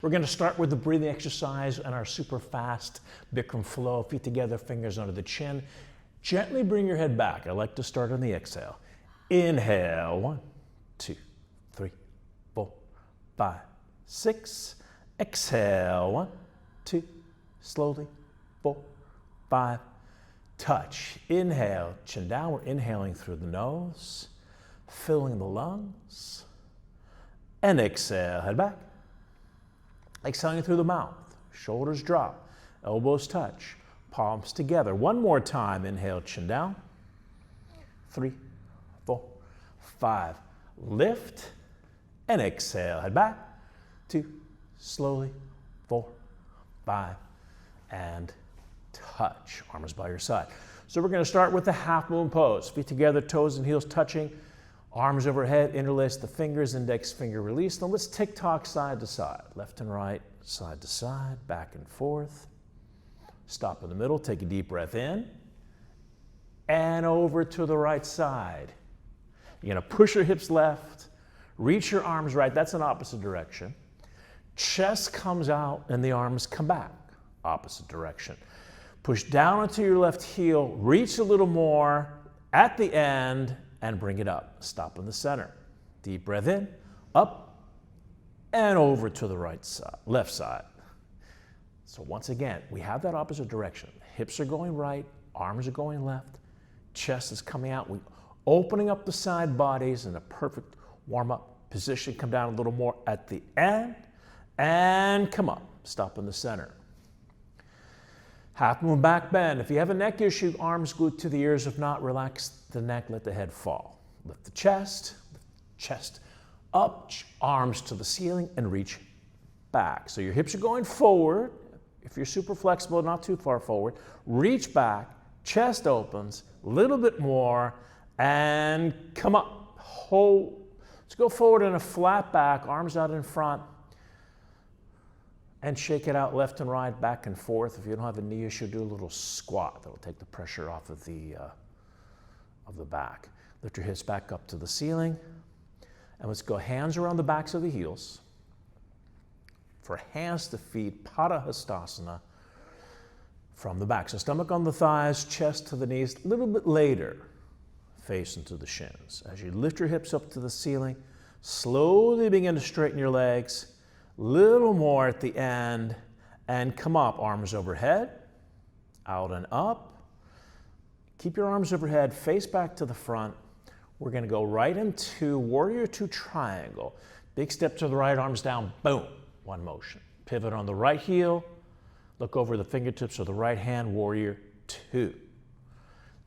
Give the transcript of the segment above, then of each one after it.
We're going to start with the breathing exercise and our super fast Bikram flow. Feet together, fingers under the chin. Gently bring your head back. I like to start on the exhale. Inhale, 1, 2, 3, 4, 5, 6. Exhale, 1, 2, slowly, 4, 5. Touch. Inhale, chin down. We're inhaling through the nose, filling the lungs. And exhale, head back. Exhaling through the mouth, shoulders drop, elbows touch, palms together. One more time, inhale, chin down. 3, 4, 5. Lift and exhale, head back. 2, slowly, 4, 5, and touch. Arms by your side. So we're going to start with the half moon pose. Feet together, toes and heels touching. Arms overhead, interlace the fingers, index finger release. Now let's tick-tock side to side. Left and right, side to side, back and forth. Stop in the middle, take a deep breath in. And over to the right side. You're gonna push your hips left, reach your arms right, that's an opposite direction. Chest comes out and the arms come back, opposite direction. Push down onto your left heel, reach a little more at the end, and bring it up. Stop in the center. Deep breath in, up, and over to the right side, left side. So once again, we have that opposite direction. Hips are going right, arms are going left, chest is coming out. We're opening up the side bodies in a perfect warm-up position. Come down a little more at the end, and come up. Stop in the center. Half moon back bend. If you have a neck issue, arms glued to the ears. If not, relax the neck, let the head fall. Lift the chest up, arms to the ceiling, and reach back. So your hips are going forward. If you're super flexible, not too far forward, reach back, chest opens, a little bit more, and come up. Hold. Let's go forward in a flat back, arms out in front. And shake it out left and right, back and forth. If you don't have a knee issue, do a little squat. That'll take the pressure off of the back. Lift your hips back up to the ceiling. And let's go hands around the backs of the heels. For hands to feet, Padahastasana from the back. So stomach on the thighs, chest to the knees. A little bit later, face into the shins. As you lift your hips up to the ceiling, slowly begin to straighten your legs. Little more at the end, and come up, arms overhead, out and up. Keep your arms overhead, face back to the front. We're gonna go right into Warrior Two Triangle. Big step to the right, arms down, boom, one motion. Pivot on the right heel, look over the fingertips of the right hand, Warrior Two.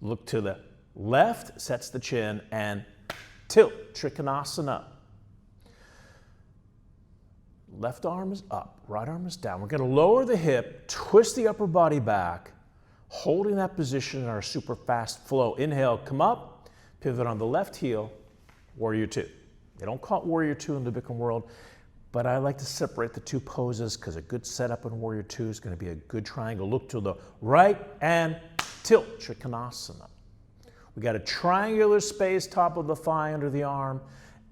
Look to the left, sets the chin, and tilt, Trikonasana. Left arm is up, right arm is down. We're going to lower the hip, twist the upper body back, holding that position in our super fast flow. Inhale, come up, pivot on the left heel, Warrior Two. They don't call it Warrior Two in the Bikram world, but I like to separate the two poses because a good setup in Warrior Two is going to be a good triangle. Look to the right and tilt, Trikonasana. We got a triangular space, top of the thigh under the arm,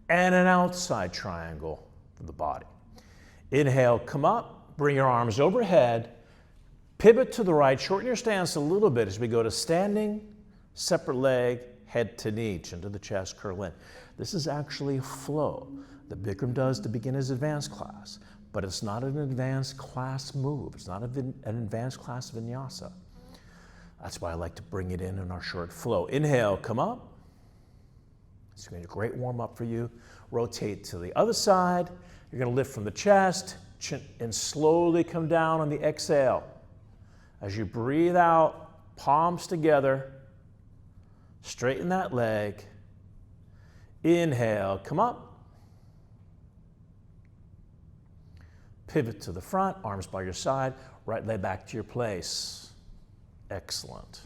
and an outside triangle for the body. Inhale, come up, bring your arms overhead, pivot to the right, shorten your stance a little bit as we go to standing, separate leg, head to knee, chin to the chest, curl in. This is actually a flow that Bikram does to begin his advanced class, but it's not an advanced class move. It's not an advanced class vinyasa. That's why I like to bring it in our short flow. Inhale, come up. It's going to be a great warm up for you. Rotate to the other side. You're going to lift from the chest, chin, and slowly come down on the exhale. As you breathe out, palms together, straighten that leg. Inhale, come up. Pivot to the front, arms by your side, right leg back to your place. Excellent.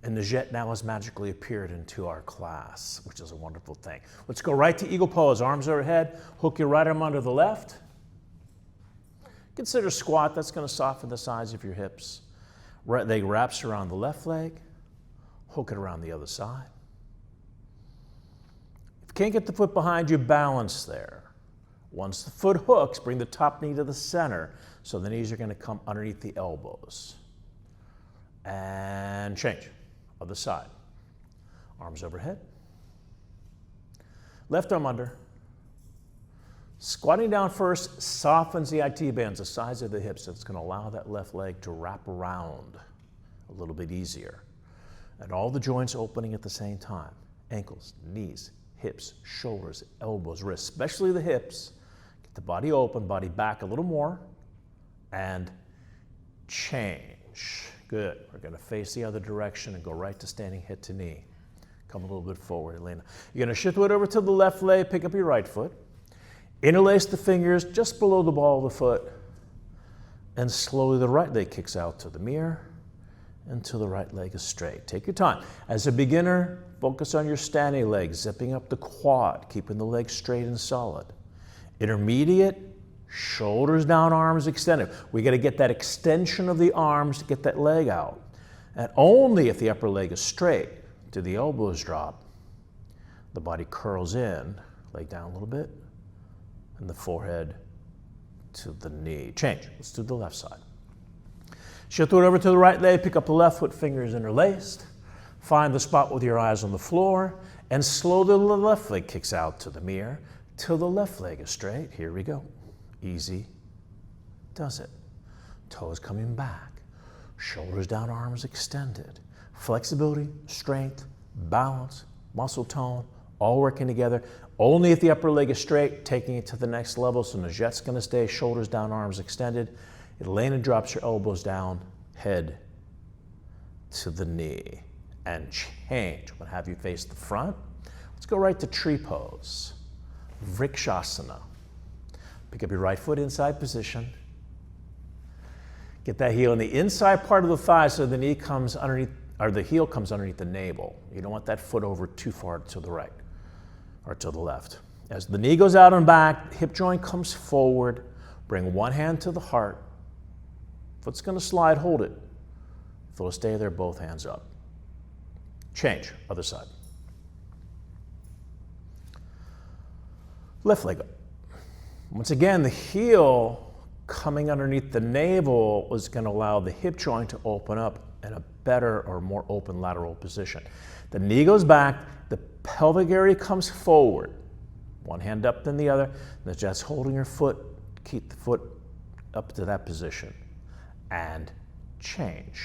And the jet now has magically appeared into our class, which is a wonderful thing. Let's go right to eagle pose. Arms overhead, hook your right arm under the left. Consider squat, that's gonna soften the sides of your hips. Right leg wraps around the left leg, hook it around the other side. If you can't get the foot behind you, balance there. Once the foot hooks, bring the top knee to the center. So the knees are going to come underneath the elbows. And change. Other side. Arms overhead. Left arm under. Squatting down first softens the IT bands, the sides of the hips. So it's going to allow that left leg to wrap around a little bit easier. And all the joints opening at the same time. Ankles, knees, hips, shoulders, elbows, wrists, especially the hips. Get the body open, body back a little more. And change. Good. We're going to face the other direction and go right to standing hip to knee. Come a little bit forward, Elena. You're going to shift weight over to the left leg, pick up your right foot. Interlace the fingers just below the ball of the foot. And slowly the right leg kicks out to the mirror until the right leg is straight. Take your time. As a beginner, focus on your standing leg, zipping up the quad, keeping the leg straight and solid. Intermediate, shoulders down, arms extended. We got to get that extension of the arms to get that leg out. And only if the upper leg is straight do the elbows drop. The body curls in, leg down a little bit, and the forehead to the knee. Change. Let's do the left side. Shift it over to the right leg, pick up the left foot, fingers interlaced. Find the spot with your eyes on the floor, and slowly the left leg kicks out to the mirror till the left leg is straight. Here we go. Easy does it. Toes coming back. Shoulders down, arms extended. Flexibility, strength, balance, muscle tone, all working together. Only if the upper leg is straight, taking it to the next level. So Najette's going to stay shoulders down, arms extended. Elena drops her elbows down, head to the knee. And change. I'm going to have you face the front. Let's go right to tree pose. Vrikshasana. Pick up your right foot, inside position. Get that heel in the inside part of the thigh so the knee comes underneath, or the heel comes underneath the navel. You don't want that foot over too far to the right or to the left. As the knee goes out and back, hip joint comes forward. Bring one hand to the heart. Foot's going to slide, hold it. If it'll stay there, both hands up. Change, other side. Left leg up. Once again, the heel coming underneath the navel is going to allow the hip joint to open up in a better or more open lateral position. The knee goes back, the pelvic area comes forward. One hand up, then the other. And just holding your foot, keep the foot up to that position. And change.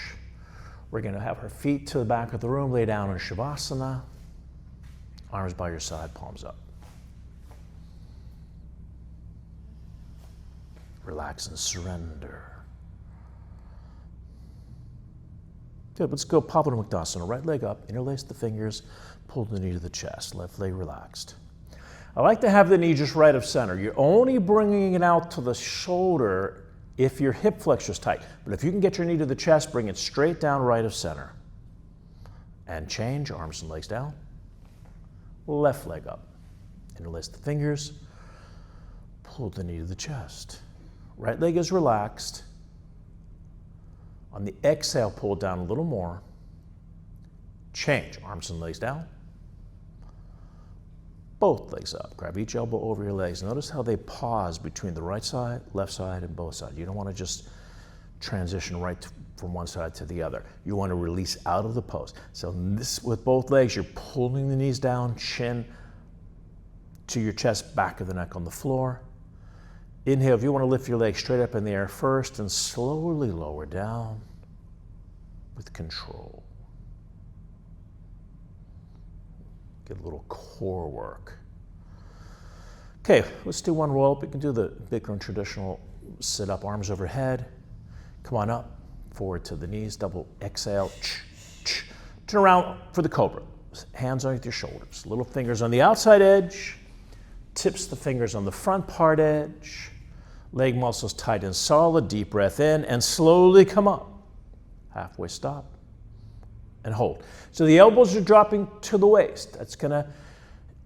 We're going to have her feet to the back of the room, lay down in Shavasana. Arms by your side, palms up. Relax and surrender. Good, let's go Pavanamuktasana. Right leg up, interlace the fingers, pull the knee to the chest, left leg relaxed. I like to have the knee just right of center. You're only bringing it out to the shoulder if your hip flexor is tight. But if you can get your knee to the chest, bring it straight down right of center. And change, arms and legs down. Left leg up. Interlace the fingers, pull the knee to the chest. Right leg is relaxed. On the exhale, pull it down a little more. Change, arms and legs down. Both legs up. Grab each elbow over your legs. Notice how they pause between the right side, left side, and both sides. You don't want to just transition right from one side to the other. You want to release out of the pose. So this, with both legs, you're pulling the knees down, chin to your chest, back of the neck on the floor. Inhale, if you want to lift your legs straight up in the air first and slowly lower down with control. Get a little core work. Okay, let's do one roll up. You can do the Bikram traditional sit up, arms overhead. Come on up, forward to the knees, double exhale. Turn around for the cobra. Hands underneath your shoulders. Little fingers on the outside edge. Tips the fingers on the front part edge. Leg muscles tight and solid. Deep breath in and slowly come up. Halfway stop and hold. So the elbows are dropping to the waist. That's going to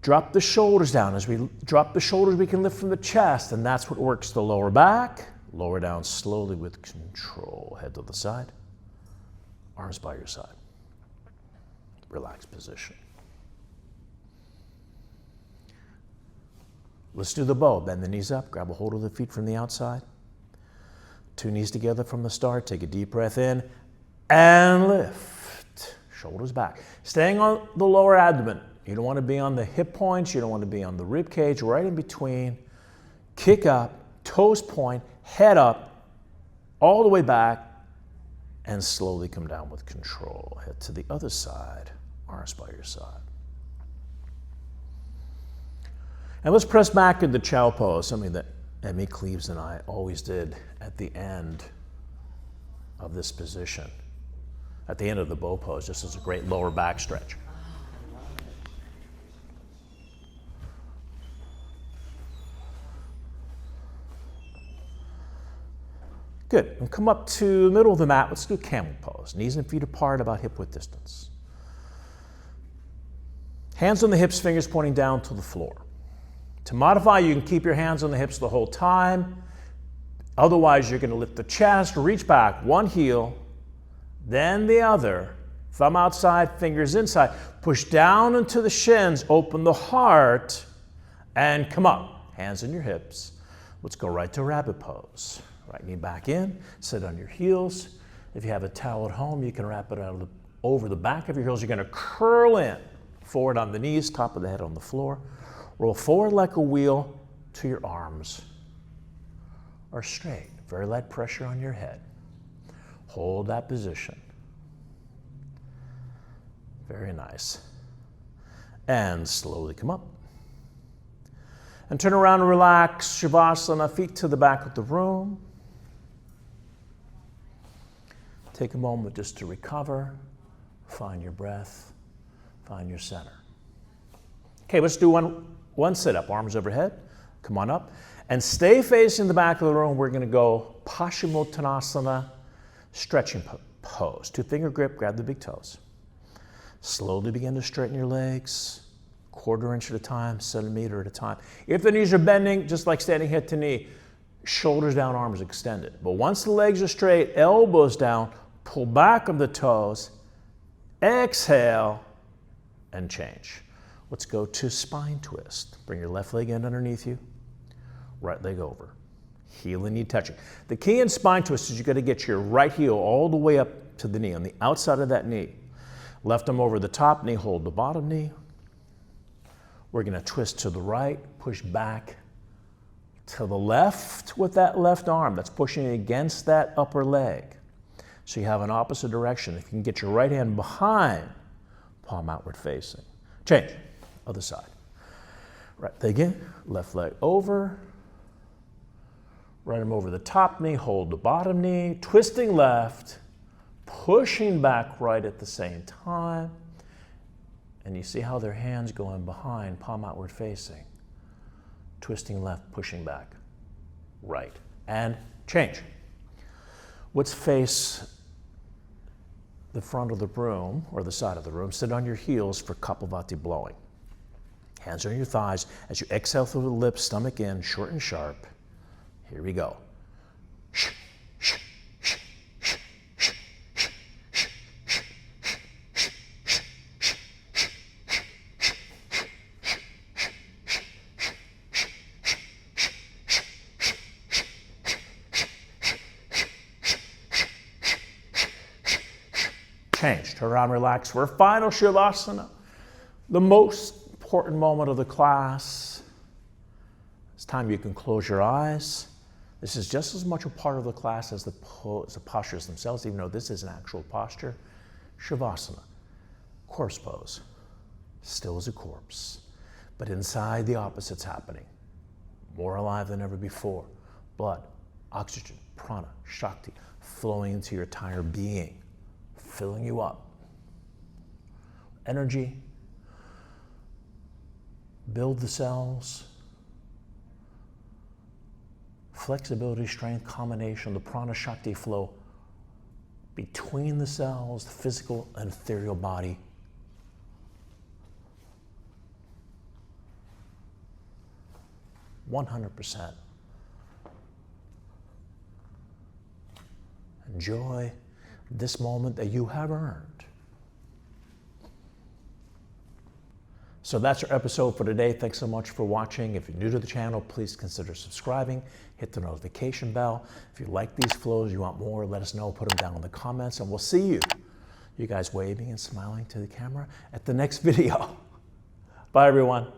drop the shoulders down. As we drop the shoulders, we can lift from the chest, and that's what works the lower back. Lower down slowly with control. Head to the side. Arms by your side. Relaxed position. Let's do the bow. Bend the knees up, grab a hold of the feet from the outside. 2 knees together from the start. Take a deep breath in and lift. Shoulders back. Staying on the lower abdomen. You don't want to be on the hip points. You don't want to be on the rib cage. Right in between. Kick up, toes point, head up, all the way back, and slowly come down with control. Head to the other side, arms by your side. And let's press back into Chow Pose, something that Emmy Cleaves and I always did at the end of this position, at the end of the bow pose, just as a great lower back stretch. Good, and come up to the middle of the mat. Let's do camel pose. Knees and feet apart, about hip width distance. Hands on the hips, fingers pointing down to the floor. To modify, you can keep your hands on the hips the whole time. Otherwise, you're going to lift the chest, reach back, one heel, then the other. Thumb outside, fingers inside. Push down into the shins, open the heart, and come up. Hands on your hips. Let's go right to rabbit pose. Right knee back in, sit on your heels. If you have a towel at home, you can wrap it over the back of your heels. You're going to curl in, forward on the knees, top of the head on the floor. Roll forward like a wheel till your arms are straight. Very light pressure on your head. Hold that position. Very nice. And slowly come up. And turn around and relax. Shavasana, feet to the back of the room. Take a moment just to recover. Find your breath. Find your center. Okay, let's do one sit-up. Arms overhead. Come on up. And stay facing the back of the room. We're going to go Paschimottanasana, stretching pose. 2-finger grip, grab the big toes. Slowly begin to straighten your legs, 1/4 inch at a time, centimeter at a time. If the knees are bending, just like standing head to knee, shoulders down, arms extended. But once the legs are straight, elbows down, pull back on the toes, exhale, and change. Let's go to spine twist. Bring your left leg in underneath you, right leg over. Heel and knee touching. The key in spine twist is you got to get your right heel all the way up to the knee, on the outside of that knee. Left arm over the top knee, hold the bottom knee. We're going to twist to the right, push back to the left with that left arm. That's pushing against that upper leg. So you have an opposite direction. If you can get your right hand behind, palm outward facing. Change. Other side. Right leg in, left leg over. Right arm over the top knee, hold the bottom knee, twisting left, pushing back right at the same time. And you see how their hands going behind, palm outward facing. Twisting left, pushing back, right. And change. Let's face the front of the room, or the side of the room. Sit on your heels for Kapalbhati blowing. Hands on your thighs. As you exhale through the lips, stomach in, short and sharp. Here we go. Change. Turn around, relax for a final Shavasana. The most important moment of the class. It's time you can close your eyes. This is just as much a part of the class as the postures themselves, even though this is an actual posture. Shavasana. Corpse pose. Still as a corpse. But inside, the opposite's happening. More alive than ever before. Blood, oxygen, prana, shakti, flowing into your entire being. Filling you up. Energy. Build the cells. Flexibility, strength, combination, the prana shakti flow between the cells, the physical and ethereal body. %. Enjoy this moment that you have earned. So that's our episode for today. Thanks so much for watching. If you're new to the channel, please consider subscribing. Hit the notification bell. If you like these flows, you want more, let us know. Put them down in the comments, and we'll see you guys waving and smiling to the camera, at the next video. Bye, everyone.